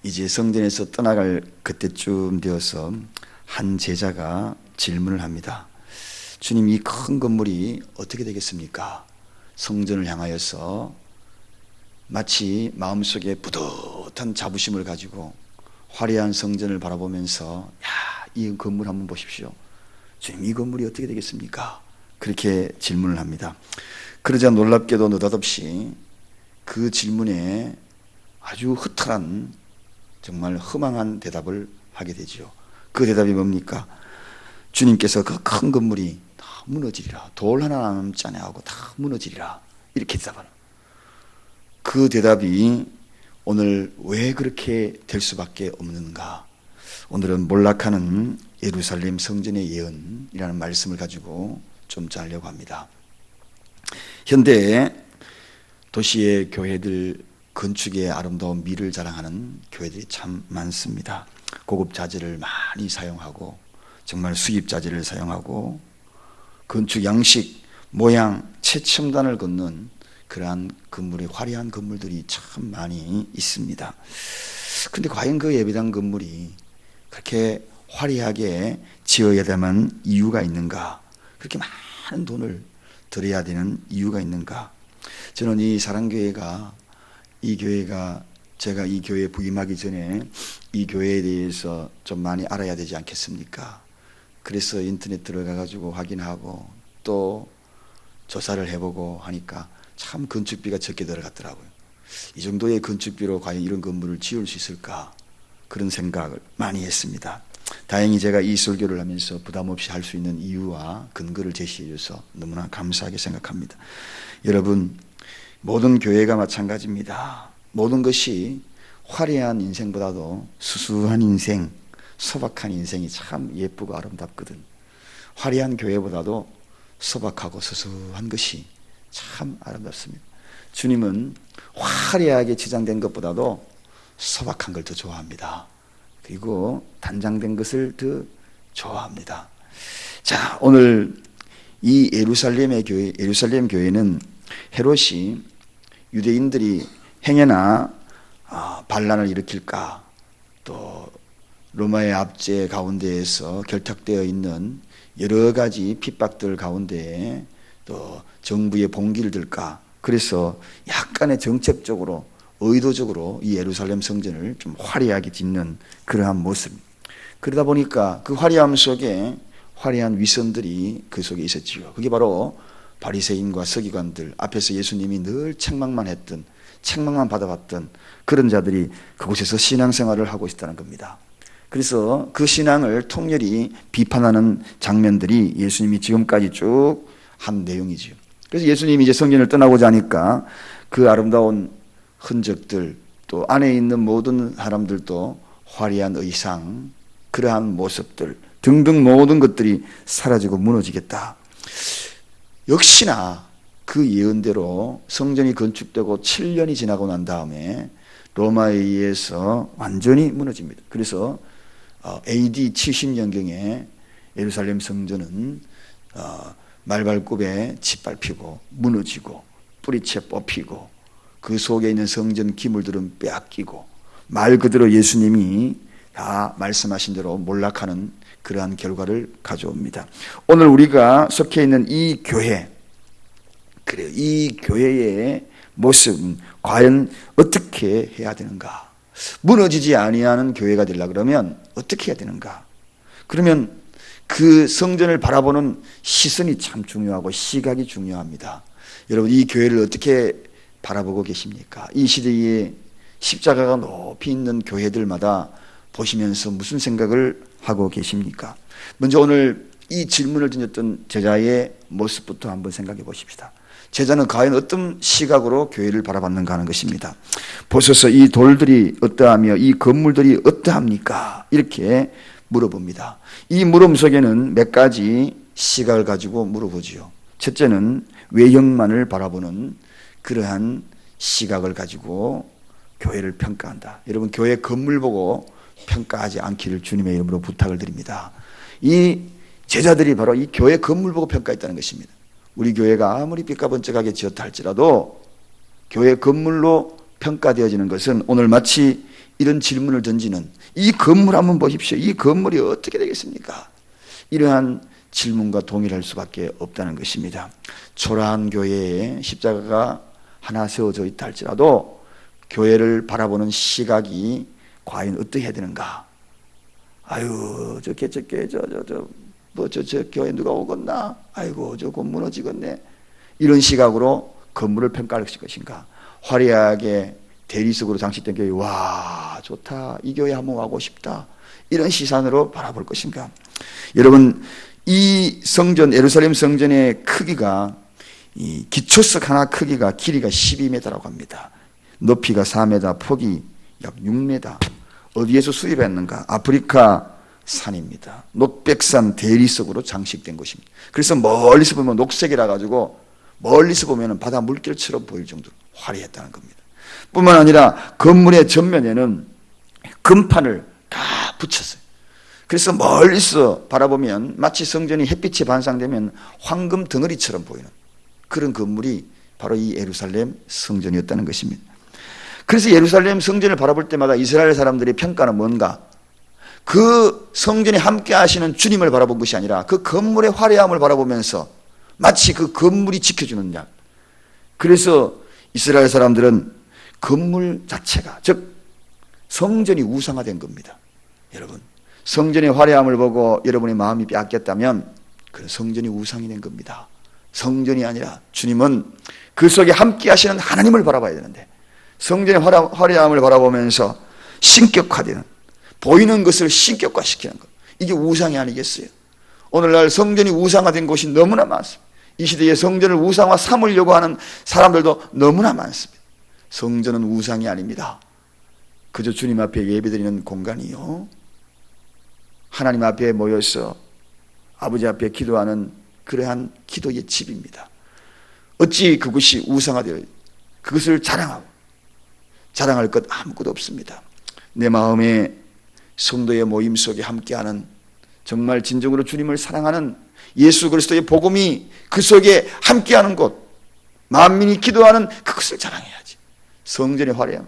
이제 성전에서 떠나갈 그때쯤 되어서 한 제자가 질문을 합니다. 주님, 이 큰 건물이 어떻게 되겠습니까? 성전을 향하여서 마치 마음속에 뿌듯한 자부심을 가지고 화려한 성전을 바라보면서 이 건물 한번 보십시오. 주님, 이 건물이 어떻게 되겠습니까? 그렇게 질문을 합니다. 그러자 놀랍게도 느닷없이 그 질문에 아주 허탈한, 정말 허망한 대답을 하게 되죠. 그 대답이 뭡니까? 주님께서 그 큰 건물이 다 무너지리라, 돌 하나 남지 않아 하고 다 무너지리라, 이렇게 대답하는. 그 대답이 오늘 왜 그렇게 될 수밖에 없는가? 오늘은 몰락하는 예루살렘 성전의 예언이라는 말씀을 가지고 좀 짜려고 합니다. 현대 도시의 교회들, 건축의 아름다운 미를 자랑하는 교회들이 참 많습니다. 고급 자재를 많이 사용하고 정말 수입 자재를 사용하고 건축 양식, 모양, 최첨단을 걷는 그러한 건물이, 화려한 건물들이 참 많이 있습니다. 근데 과연 그 예배당 건물이 그렇게 화려하게 지어야만 이유가 있는가? 그렇게 많은 돈을 들여야 되는 이유가 있는가? 저는 이 사랑교회가, 제가 이 교회에 부임하기 전에 이 교회에 대해서 좀 많이 알아야 되지 않겠습니까? 그래서 인터넷 들어가가지고 확인하고 또 조사를 해보고 하니까 참 건축비가 적게 들어갔더라고요. 이 정도의 건축비로 과연 이런 건물을 지을 수 있을까? 그런 생각을 많이 했습니다. 다행히 제가 이 설교를 하면서 부담 없이 할 수 있는 이유와 근거를 제시해 줘서 너무나 감사하게 생각합니다. 여러분, 모든 교회가 마찬가지입니다. 모든 것이 화려한 인생보다도 수수한 인생, 소박한 인생이 참 예쁘고 아름답거든. 화려한 교회보다도 소박하고 수수한 것이 참 아름답습니다. 주님은 화려하게 치장된 것보다도 소박한 걸 더 좋아합니다. 그리고 단장된 것을 더 좋아합니다. 자, 오늘 이 예루살렘 교회는 헤롯이 유대인들이 행여나 반란을 일으킬까, 또 로마의 압제 가운데에서 결탁되어 있는 여러 가지 핍박들 가운데에 또 정부의 봉기를 들까, 그래서 약간의 정책적으로 의도적으로 이 예루살렘 성전을 좀 화려하게 짓는 그러한 모습. 그러다 보니까 그 화려함 속에 화려한 위선들이 그 속에 있었지요. 그게 바로 바리새인과 서기관들, 앞에서 예수님이 늘 책망만 받아봤던 그런 자들이 그곳에서 신앙생활을 하고 있다는 겁니다. 그래서 그 신앙을 통렬히 비판하는 장면들이 예수님이 지금까지 쭉 한 내용이지요. 그래서 예수님이 이제 성전을 떠나고자 하니까 그 아름다운 흔적들, 또 안에 있는 모든 사람들도 화려한 의상, 그러한 모습들 등등 모든 것들이 사라지고 무너지겠다. 역시나 그 예언대로 성전이 건축되고 7년이 지나고 난 다음에 로마에 의해서 완전히 무너집니다. 그래서 AD 70년경에 예루살렘 성전은 말발굽에 짓밟히고 무너지고 뿌리채 뽑히고 그 속에 있는 성전 기물들은 빼앗기고 말 그대로 예수님이 다 말씀하신 대로 몰락하는 그러한 결과를 가져옵니다. 오늘 우리가 속해 있는 이 교회, 그래요, 이 교회의 모습은 과연 어떻게 해야 되는가? 무너지지 아니하는 교회가 되려고 그러면 어떻게 해야 되는가? 그러면 그 성전을 바라보는 시선이 참 중요하고 시각이 중요합니다. 여러분, 이 교회를 어떻게 바라보고 계십니까? 이 시대에 십자가가 높이 있는 교회들마다 보시면서 무슨 생각을 하고 계십니까? 먼저 오늘 이 질문을 던졌던 제자의 모습부터 한번 생각해 보십시다. 제자는 과연 어떤 시각으로 교회를 바라봤는가 하는 것입니다. 보소서, 이 돌들이 어떠하며 이 건물들이 어떠합니까? 이렇게 물어봅니다. 이 물음 속에는 몇 가지 시각을 가지고 물어보지요. 첫째는 외형만을 바라보는 그러한 시각을 가지고 교회를 평가한다. 여러분, 교회 건물 보고 평가하지 않기를 주님의 이름으로 부탁을 드립니다. 이 제자들이 바로 이 교회 건물 보고 평가했다는 것입니다. 우리 교회가 아무리 삐까번쩍하게 지었다 할지라도 교회 건물로 평가되어지는 것은 오늘 마치 이런 질문을 던지는 이 건물 한번 보십시오. 이 건물이 어떻게 되겠습니까? 이러한 질문과 동일할 수밖에 없다는 것입니다. 초라한 교회에 십자가가 하나 세워져 있다 할지라도 교회를 바라보는 시각이 과연 어떻게 해야 되는가? 아유, 저 교회 누가 오겠나? 아이고, 저거 무너지겠네. 이런 시각으로 건물을 평가할 것인가? 화려하게 대리석으로 장식된 교회, 와, 좋다. 이 교회 한번 와고 싶다. 이런 시선으로 바라볼 것인가? 여러분, 이 성전, 예루살렘 성전의 크기가, 이 기초석 하나 크기가 길이가 12m라고 합니다. 높이가 4m, 폭이 약 6m. 어디에서 수입했는가? 아프리카 산입니다. 녹백산 대리석으로 장식된 곳입니다. 그래서 멀리서 보면 녹색이라 가지고 멀리서 보면 바다 물결처럼 보일 정도로 화려했다는 겁니다. 뿐만 아니라 건물의 전면에는 금판을 다 붙였어요. 그래서 멀리서 바라보면 마치 성전이 햇빛에 반사되면 황금 덩어리처럼 보이는 그런 건물이 바로 이 예루살렘 성전이었다는 것입니다. 그래서 예루살렘 성전을 바라볼 때마다 이스라엘 사람들의 평가는 뭔가? 그 성전에 함께 하시는 주님을 바라본 것이 아니라 그 건물의 화려함을 바라보면서 마치 그 건물이 지켜주는 양. 그래서 이스라엘 사람들은 건물 자체가, 즉 성전이 우상화된 겁니다. 여러분, 성전의 화려함을 보고 여러분의 마음이 빼앗겼다면 그 성전이 우상이 된 겁니다. 성전이 아니라 주님은 그 속에 함께 하시는 하나님을 바라봐야 되는데 성전의 화려함을 바라보면서 신격화되는, 보이는 것을 신격화시키는 것, 이게 우상이 아니겠어요? 오늘날 성전이 우상화된 곳이 너무나 많습니다. 이 시대에 성전을 우상화 삼으려고 하는 사람들도 너무나 많습니다. 성전은 우상이 아닙니다. 그저 주님 앞에 예배드리는 공간이요, 하나님 앞에 모여서 아버지 앞에 기도하는 그러한 기도의 집입니다. 어찌 그것이 우상화되어 그것을 자랑할 것 아무것도 없습니다. 내 마음에 성도의 모임 속에 함께하는, 정말 진정으로 주님을 사랑하는 예수 그리스도의 복음이 그 속에 함께하는 곳, 만민이 기도하는 그것을 자랑해야지. 성전의 화려함.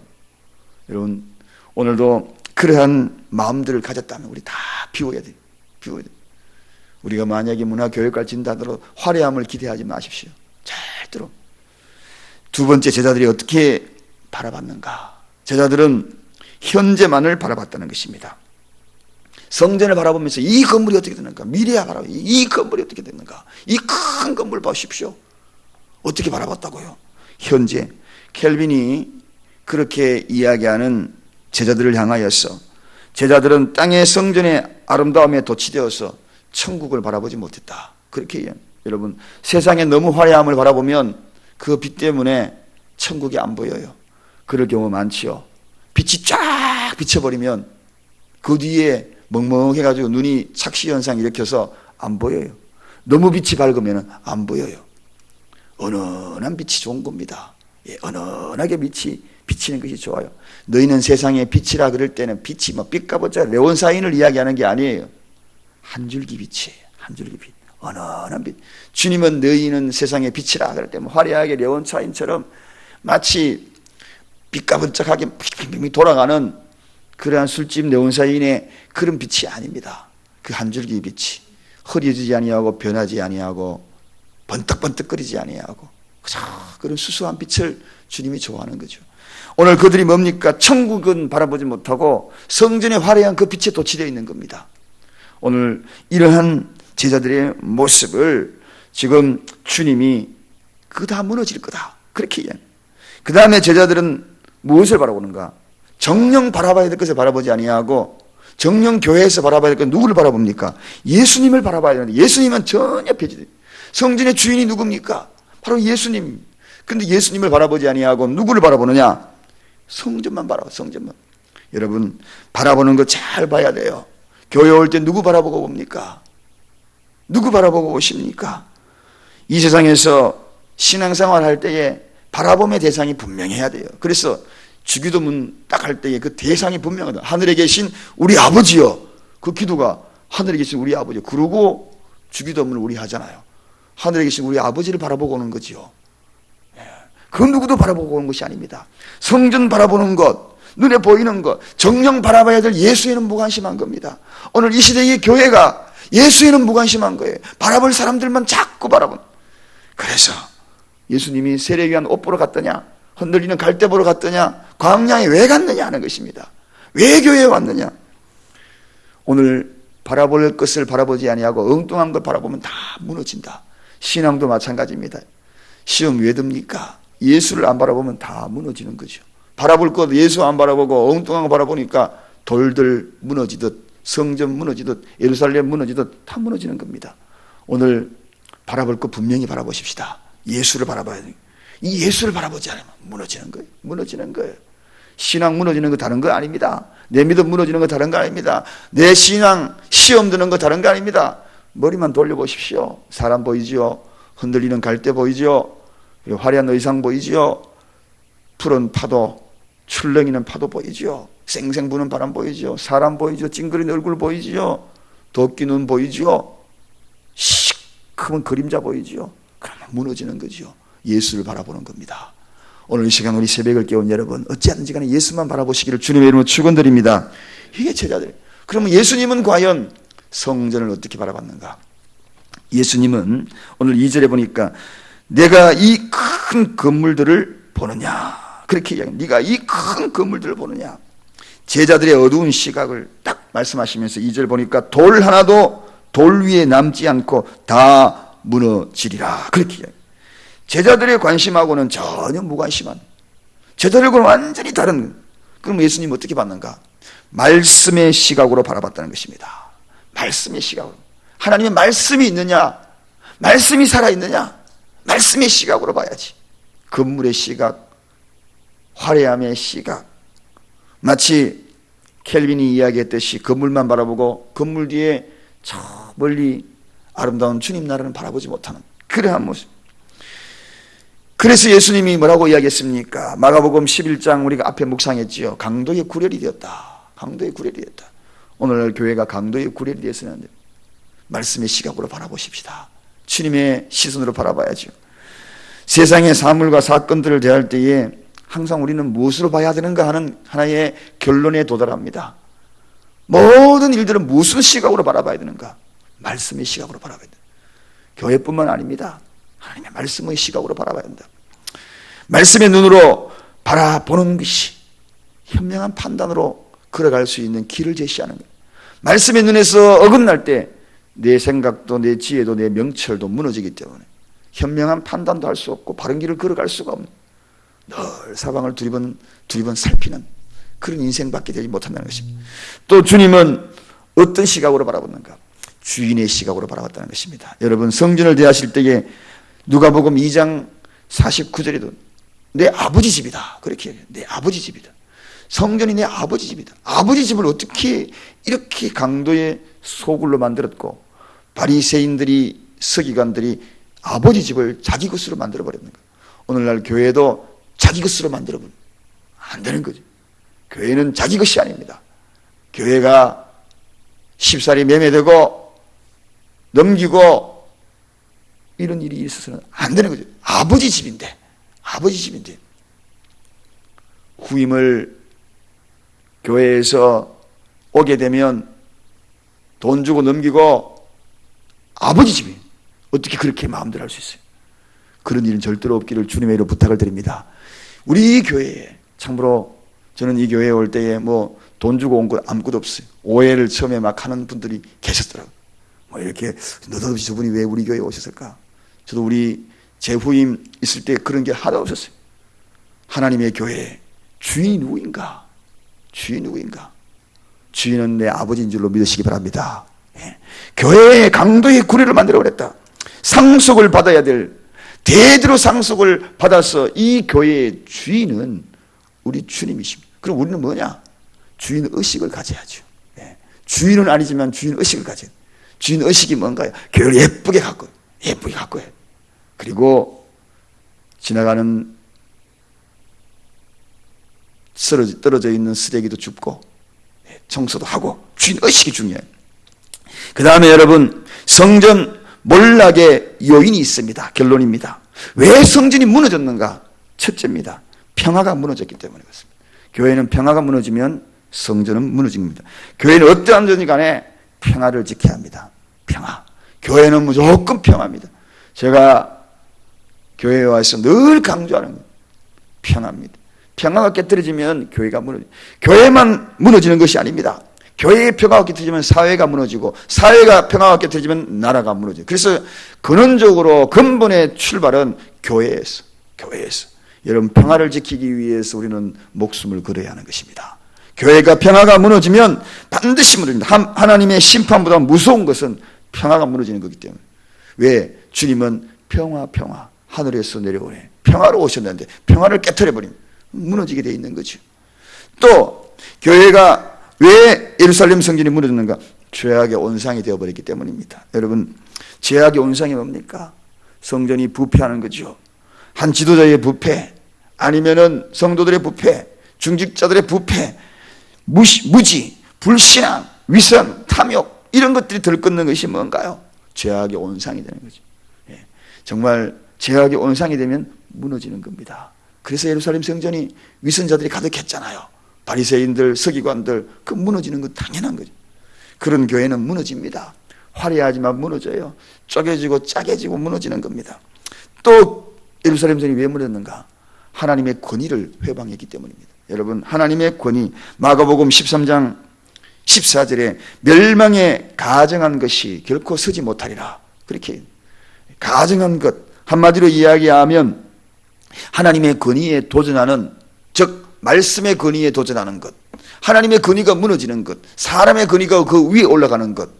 여러분, 오늘도 그러한 마음들을 가졌다면 우리 다 비워야 돼요. 비워야 돼요. 우리가 만약에 문화교육을 진다더라도 화려함을 기대하지 마십시오. 절대로. 두 번째, 제자들이 어떻게 바라봤는가? 제자들은 현재만을 바라봤다는 것입니다. 성전을 바라보면서 이 건물이 어떻게 되는가? 미래야 바라봐. 이 건물이 어떻게 되는가? 이 큰 건물 보십시오. 어떻게 바라봤다고요? 현재. 켈빈이 그렇게 이야기하는 제자들을 향하여서, 제자들은 땅의 성전의 아름다움에 도취되어서 천국을 바라보지 못했다. 그렇게 여러분, 세상에 너무 화려함을 바라보면 그 빛 때문에 천국이 안 보여요. 그럴 경우 많지요. 빛이 쫙 비쳐버리면 그 뒤에 멍멍해가지고 눈이 착시현상 일으켜서 안 보여요. 너무 빛이 밝으면 안 보여요. 은은한 빛이 좋은 겁니다. 예, 은은하게 빛이 비치는 것이 좋아요. 너희는 세상의 빛이라 그럴 때는 빛이 뭐 빛가보자 레온사인을 이야기하는 게 아니에요. 한 줄기 빛이에요. 한 줄기 빛. 은은한 빛. 주님은 너희는 세상의 빛이라 그럴 때 화려하게 레온사인처럼 마치 빛가번쩍하게 빙빙 돌아가는 그러한 술집 네온사인의 그런 빛이 아닙니다. 그 한 줄기 빛이 흐려지지 아니하고 변하지 아니하고 번뜩번뜩거리지 아니하고 그런 수수한 빛을 주님이 좋아하는 거죠. 오늘 그들이 뭡니까? 천국은 바라보지 못하고 성전의 화려한 그 빛에 도취되어 있는 겁니다. 오늘 이러한 제자들의 모습을 지금 주님이 그거 다 무너질 거다, 그렇게 이야기해요. 그 다음에 제자들은 무엇을 바라보는가? 정령 바라봐야 될 것을 바라보지 아니하고 정령 교회에서 바라봐야 될 것, 누구를 바라봅니까? 예수님을 바라봐야 되는데 예수님은 전혀 배제돼요. 성전의 주인이 누굽니까? 바로 예수님. 근데 예수님을 바라보지 아니하고 누구를 바라보느냐? 성전만 바라봐, 성전만. 여러분, 바라보는 거 잘 봐야 돼요. 교회 올 때 누구 바라보고 옵니까? 누구 바라보고 오십니까? 이 세상에서 신앙생활 할 때에 바라봄의 대상이 분명해야 돼요. 그래서 주기도문 딱 할 때에 그 대상이 분명하다. 하늘에 계신 우리 아버지요. 그 기도가 하늘에 계신 우리 아버지. 그러고 주기도문을 우리 하잖아요. 하늘에 계신 우리 아버지를 바라보고 오는 거지요. 그 누구도 바라보고 오는 것이 아닙니다. 성전 바라보는 것, 눈에 보이는 것, 정녕 바라봐야 될 예수에는 무관심한 겁니다. 오늘 이 시대의 교회가 예수에는 무관심한 거예요. 바라볼 사람들만 자꾸 바라본. 그래서 예수님이 세례요한 옷 보러 갔더냐, 흔들리는 갈대 보러 갔더냐, 광야에 왜 갔느냐 하는 것입니다. 왜 교회에 왔느냐. 오늘 바라볼 것을 바라보지 아니하고 엉뚱한 걸 바라보면 다 무너진다. 신앙도 마찬가지입니다. 시험 왜 듭니까? 예수를 안 바라보면 다 무너지는 거죠. 바라볼 것 예수 안 바라보고 엉뚱한 거 바라보니까 돌들 무너지듯, 성전 무너지듯, 예루살렘 무너지듯 다 무너지는 겁니다. 오늘 바라볼 것 분명히 바라보십시다. 예수를 바라봐야 돼요. 이 예수를 바라보지 않으면 무너지는 거예요. 무너지는 거예요. 신앙 무너지는 거 다른 거 아닙니다. 내 믿음 무너지는 거 다른 거 아닙니다. 내 신앙 시험 드는 거 다른 거 아닙니다. 머리만 돌려보십시오. 사람 보이지요? 흔들리는 갈대 보이지요? 화려한 의상 보이지요? 푸른 파도, 출렁이는 파도 보이지요? 쌩쌩 부는 바람 보이지요? 사람 보이지요? 찡그린 얼굴 보이지요? 도끼 눈 보이지요? 시커먼 그림자 보이지요? 그러면 무너지는 거죠. 예수를 바라보는 겁니다. 오늘 이 시간 우리 새벽을 깨운 여러분, 어찌하든지 간에 예수만 바라보시기를 주님의 이름으로 축원드립니다. 이게 제자들. 그러면 예수님은 과연 성전을 어떻게 바라봤는가? 예수님은 오늘 2절에 보니까 내가 이 큰 건물들을 보느냐, 그렇게 이야기합니다. 네가 이 큰 건물들을 보느냐. 제자들의 어두운 시각을 딱 말씀하시면서 2절 보니까 돌 하나도 돌 위에 남지 않고 다 무너지리라, 그렇게 이야기합니다. 제자들의 관심하고는 전혀 무관심한, 제자들과는 완전히 다른. 그럼 예수님 어떻게 봤는가? 말씀의 시각으로 바라봤다는 것입니다. 말씀의 시각으로. 하나님의 말씀이 있느냐, 말씀이 살아있느냐, 말씀의 시각으로 봐야지. 건물의 시각, 화려함의 시각, 마치 켈빈이 이야기했듯이 건물만 바라보고 건물 뒤에 저 멀리 아름다운 주님 나라는 바라보지 못하는 그러한 모습. 그래서 예수님이 뭐라고 이야기했습니까? 마가복음 11장 우리가 앞에 묵상했지요. 강도의 구렬이 되었다. 강도의 구렬이 되었다. 오늘날 교회가 강도의 구렬이 되어서는 안 돼요. 말씀의 시각으로 바라보십시다. 주님의 시선으로 바라봐야죠. 세상의 사물과 사건들을 대할 때에 항상 우리는 무엇으로 봐야 되는가 하는 하나의 결론에 도달합니다. 모든 일들은 무슨 시각으로 바라봐야 되는가? 말씀의 시각으로 바라봐야 된다. 교회뿐만 아닙니다. 하나님의 말씀의 시각으로 바라봐야 된다. 말씀의 눈으로 바라보는 것이 현명한 판단으로 걸어갈 수 있는 길을 제시하는 거예요. 말씀의 눈에서 어긋날 때 내 생각도 내 지혜도 내 명철도 무너지기 때문에 현명한 판단도 할 수 없고 바른 길을 걸어갈 수가 없는, 늘 사방을 두리번 살피는 그런 인생밖에 되지 못한다는 것입니다. 또 주님은 어떤 시각으로 바라봤는가? 주인의 시각으로 바라봤다는 것입니다. 여러분, 성전을 대하실 때에 누가복음 2장 49절에도 내 아버지 집이다, 그렇게 얘기해요. 내 아버지 집이다. 성전이 내 아버지 집이다. 아버지 집을 어떻게 이렇게 강도의 소굴로 만들었고 바리새인들이, 서기관들이 아버지 집을 자기 것으로 만들어버렸는가? 오늘날 교회도 자기 것으로 만들어버리면 안 되는 거죠. 교회는 자기 것이 아닙니다. 교회가 쉽사리 매매되고 넘기고 이런 일이 있어서는 안 되는 거죠. 아버지 집인데, 아버지 집인데 후임을 교회에서 오게 되면 돈 주고 넘기고 아버지 집이 어떻게 그렇게 마음대로 할 수 있어요? 그런 일은 절대로 없기를 주님의 이름으로 부탁을 드립니다. 우리 이 교회에, 참으로 저는 이 교회에 올 때에 뭐 돈 주고 온 거 아무것도 없어요. 오해를 처음에 막 하는 분들이 계셨더라고요. 뭐 이렇게 느닷없이 저분이 왜 우리 교회에 오셨을까? 저도 우리 제 후임 있을 때 그런 게 하나도 없었어요. 하나님의 교회에 주인이 누구인가? 주인이 누구인가? 주인은 내 아버지인 줄로 믿으시기 바랍니다. 예. 교회의 강도의 구례를 만들어버렸다. 상속을 받아야 될, 대대로 상속을 받아서 이 교회의 주인은 우리 주님이십니다. 그럼 우리는 뭐냐? 주인 의식을 가져야죠. 예. 주인은 아니지만 주인 의식을 가져야 돼요. 주인 의식이 뭔가요? 교회를 예쁘게 갖고, 예쁘게 갖고 해. 그리고 지나가는 떨어져 있는 쓰레기도 줍고 청소도 하고, 주인 의식이 중요해요. 그 다음에 여러분, 성전 몰락의 요인이 있습니다. 결론입니다. 왜 성전이 무너졌는가? 첫째입니다. 평화가 무너졌기 때문에 그렇습니다. 교회는 평화가 무너지면 성전은 무너집니다. 교회는 어떠한 전이 간에 평화를 지켜야 합니다. 평화. 교회는 무조건 평화입니다. 제가 교회에 와서 늘 강조하는 것, 평화입니다. 평화가 깨뜨려지면 교회가 무너집니다. 교회만 무너지는 것이 아닙니다. 교회의 평화가 깨뜨려지면 사회가 무너지고, 사회가 평화가 깨뜨려지면 나라가 무너져요. 그래서 근원적으로 근본의 출발은 교회에서. 여러분, 평화를 지키기 위해서 우리는 목숨을 걸어야 하는 것입니다. 교회가 평화가 무너지면 반드시 무너집니다. 하나님의 심판보다 무서운 것은 평화가 무너지는 거기 때문에. 왜? 주님은 평화 하늘에서 내려오네. 평화로 오셨는데 평화를 깨트려버리면 무너지게 되어 있는 거죠. 또 교회가 왜 예루살렘 성전이 무너졌는가? 죄악의 온상이 되어버렸기 때문입니다. 여러분, 죄악의 온상이 뭡니까? 성전이 부패하는 거죠. 한 지도자의 부패, 아니면은 성도들의 부패, 중직자들의 부패, 무지, 불신앙, 위선, 탐욕, 이런 것들이 들끓는 것이 뭔가요? 죄악의 온상이 되는 거죠. 정말 죄악의 온상이 되면 무너지는 겁니다. 그래서 예루살렘 성전이 위선자들이 가득했잖아요. 바리새인들, 서기관들, 그 무너지는 건 당연한 거죠. 그런 교회는 무너집니다. 화려하지만 무너져요. 쪼개지고 짜개지고 무너지는 겁니다. 또 예루살렘 성전이 왜 무너졌는가? 하나님의 권위를 회방했기 때문입니다. 여러분, 하나님의 권위, 마가복음 13장 14절에 멸망에 가정한 것이 결코 서지 못하리라. 그렇게 가정한 것, 한마디로 이야기하면 하나님의 권위에 도전하는, 즉 말씀의 권위에 도전하는 것, 하나님의 권위가 무너지는 것, 사람의 권위가 그 위에 올라가는 것,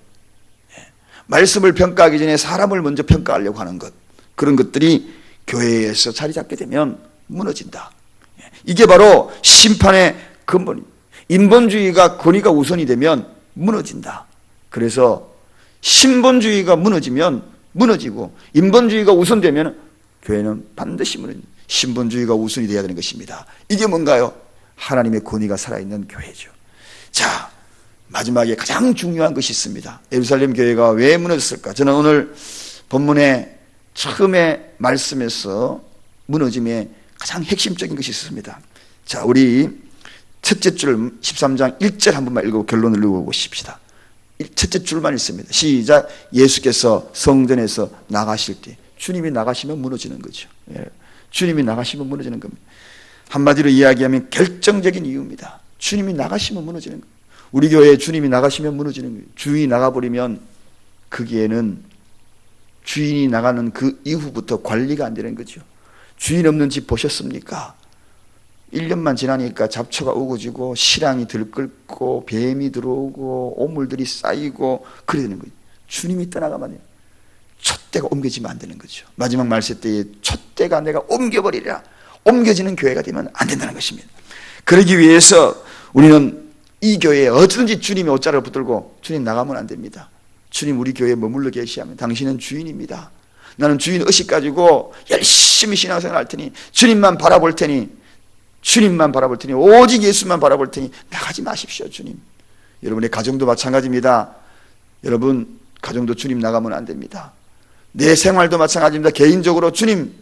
말씀을 평가하기 전에 사람을 먼저 평가하려고 하는 것, 그런 것들이 교회에서 자리 잡게 되면 무너진다. 이게 바로 심판의 근본입니다. 인본주의가 권위가 우선이 되면 무너진다. 그래서 신본주의가 무너지면 무너지고, 인본주의가 우선되면 교회는 반드시 무너집니다. 신본주의가 우선이 되어야 되는 것입니다. 이게 뭔가요? 하나님의 권위가 살아있는 교회죠. 자, 마지막에 가장 중요한 것이 있습니다. 예루살렘 교회가 왜 무너졌을까? 저는 오늘 본문의 처음에 말씀에서 무너짐의 가장 핵심적인 것이 있습니다. 자, 우리 첫째 줄 13장 1절 한 번만 읽고 결론을 읽어보십시다. 첫째 줄만 있습니다. 시작. 예수께서 성전에서 나가실 때, 주님이 나가시면 무너지는 거죠. 주님이 나가시면 무너지는 겁니다. 한마디로 이야기하면 결정적인 이유입니다. 주님이 나가시면 무너지는 거예요. 우리 교회에 주님이 나가시면 무너지는 거예요. 주인이 나가버리면 거기에는 주인이 나가는 그 이후부터 관리가 안 되는 거죠. 주인 없는 집 보셨습니까? 1년만 지나니까 잡초가 우거지고 실랑이 들끓고 뱀이 들어오고 오물들이 쌓이고 그래야 되는 거예요. 주님이 떠나가면 촛대가 옮겨지면 안 되는 거죠. 마지막 말세 때에 촛대가 내가 옮겨버리라, 옮겨지는 교회가 되면 안 된다는 것입니다. 그러기 위해서 우리는 이 교회에 어쩌든지 주님의 옷자락을 붙들고 주님 나가면 안 됩니다. 주님 우리 교회에 머물러 계시하면 당신은 주인입니다. 나는 주인 의식 가지고 열심히 신앙생활 할 테니 주님만 바라볼 테니 오직 예수만 바라볼 테니 나가지 마십시오. 주님. 여러분의 가정도 마찬가지입니다. 여러분 가정도 주님 나가면 안 됩니다. 내 생활도 마찬가지입니다. 개인적으로 주님,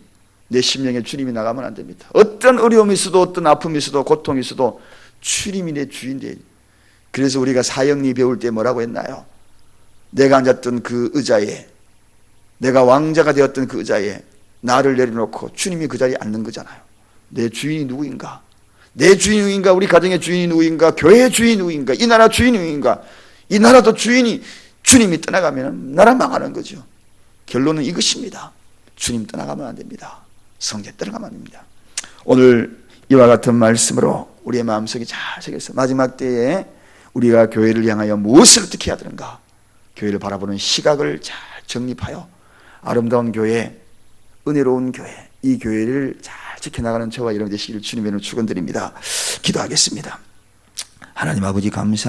내 심령에 주님이 나가면 안 됩니다. 어떤 어려움이 있어도 어떤 아픔이 있어도 고통이 있어도 주님이 내 주인이에요. 그래서 우리가 사형리 배울 때 뭐라고 했나요? 내가 앉았던 그 의자에, 내가 왕자가 되었던 그 의자에 나를 내려놓고 주님이 그 자리에 앉는 거잖아요. 내 주인이 누구인가? 내 주인이 누구인가? 우리 가정의 주인이 누구인가? 교회의 주인이 누구인가? 이 나라 주인이 누구인가? 이 나라도 주인이, 주님이 떠나가면 나라 망하는 거죠. 결론은 이것입니다. 주님 떠나가면 안 됩니다. 성전 떠나가면 안 됩니다. 오늘 이와 같은 말씀으로 우리의 마음속에 잘 새겨서 마지막 때에 우리가 교회를 향하여 무엇을 어떻게 해야 되는가? 교회를 바라보는 시각을 잘 정립하여 아름다운 교회, 은혜로운 교회, 이 교회를 잘 지켜나가는 저와 여러분 되시기를 주님의 이름으로 축원드립니다. 기도하겠습니다. 하나님 아버지 감사.